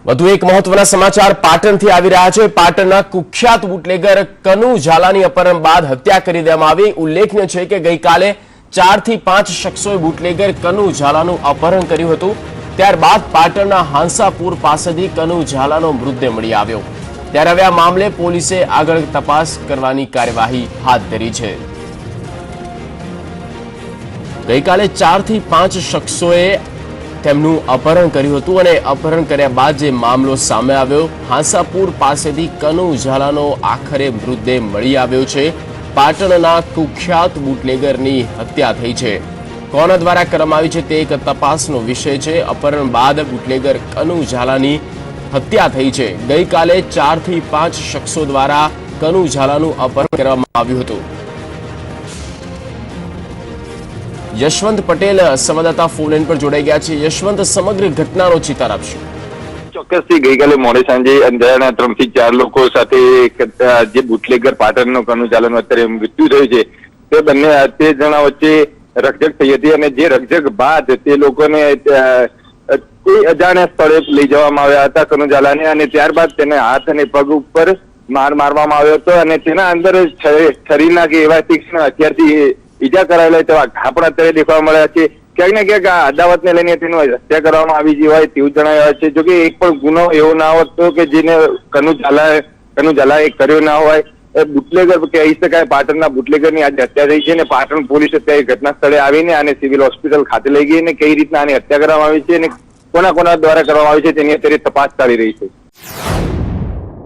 વધુ એક મહત્વના સમાચાર પાટણથી આવી રહ્યા છે। પાટણના કુખ્યાત બુટલેગર કનુ ઝાલાની અપહરણ બાદ હત્યા કરી દેવામાં આવી। ઉલ્લેખનીય છે કે ગઈકાલે 4 થી 5 શખ્સોએ બુટલેગર કનુ ઝાલાનું અપહરણ કર્યું હતું। ત્યારબાદ પાટણના હાંસાપુર પાસેથી કનુ ઝાલાનો મૃતદેહ મળી આવ્યો। ત્યારે હવે આ મામલે પોલીસે આગળ તપાસ કરવાની કાર્યવાહી હાથ ધરી છે। ગઈકાલે 4 થી 5 શખ્સોએ તેમનું અપહરણ કર્યું હતું અને અપહરણ કર્યા બાદ જે મામલો સામે આવ્યો, હાંસાપુર પાસેથી કનુ ઝાલાનો આખરે મૃતદેહ મળી આવ્યો છે। પાટણના કુખ્યાત બુટલેગરની હત્યા થઈ છે। કોના દ્વારા કરવામાં આવી છે તે એક તપાસનો વિષય છે। અપહરણ બાદ બુટલેગર કનુ ઝાલાની હત્યા થઈ છે। ગઈકાલે 4 થી 5 શખ્સો દ્વારા કનુ ઝાલાનું અપહરણ કરવામાં આવ્યું હતું। यशवंत पटेल संवाददाता फोन इन पर जोड़ाई गया है। यशवंत, समग्र घटनाનો ચિતાર આપશો। ચોક્કસથી ગઈકાલે મોડે સાંજે અંજારના 3 થી 4 લોકો સાથે જે બુટલેગર પાટણનો કનુ ઝાલાનું અત્યારે મૃત્યુ થયું છે તે બંને તે જણા વચ્ચે રકઝક થઈ હતી અને જે રકઝક બાદ તે લોકોને કોઈ અજાણ્યા સ્થળે લઈ જવામાં આવ્યા હતા કનુ ઝાલાને, અને ત્યારબાદ તેને હાથ અને પગ ઉપર માર મારવામાં આવ્યો હતો અને તેના અંદર શરીરના કે એવા તીક્ષ્ણ હથિયારથી ઈજા કરાયેલા તેવા ઘા પણ અત્યારે દેખવા મળ્યા છે। ક્યાંક ને ક્યાંક આ અદાવતને લઈને તેનું હત્યા કરવામાં આવી ગઈ હોય તેવું જણાવ્યા છે। જોકે એક પણ ગુનો એવો ના હોતો કે જેને કનુ ઝાલાએ કર્યો ના હોય। બુટલેગર કહી શકાય, પાટણના બુટલેગરની આજે હત્યા થઈ છે અને પાટણ પોલીસ અત્યારે ઘટના સ્થળે આવીને આને સિવિલ હોસ્પિટલ ખાતે લઈ ગઈ અને કઈ રીતના આની હત્યા કરવામાં આવી છે અને કોના દ્વારા કરવામાં આવી છે તેની અત્યારે તપાસ ચાલી રહી છે।